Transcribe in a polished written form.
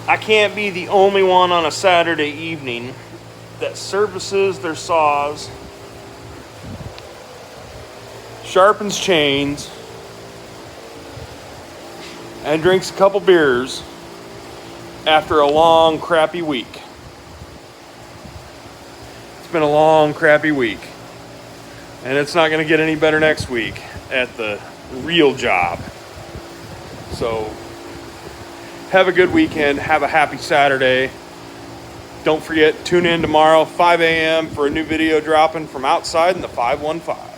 I can't be the only one on a Saturday evening that services their saws, sharpens chains, and drinks a couple beers after a long, crappy week. It's been a long, crappy week. And it's not going to get any better next week at the real job. So, have a good weekend. Have a happy Saturday. Don't forget, tune in tomorrow, 5 a.m. for a new video dropping from outside in the 515.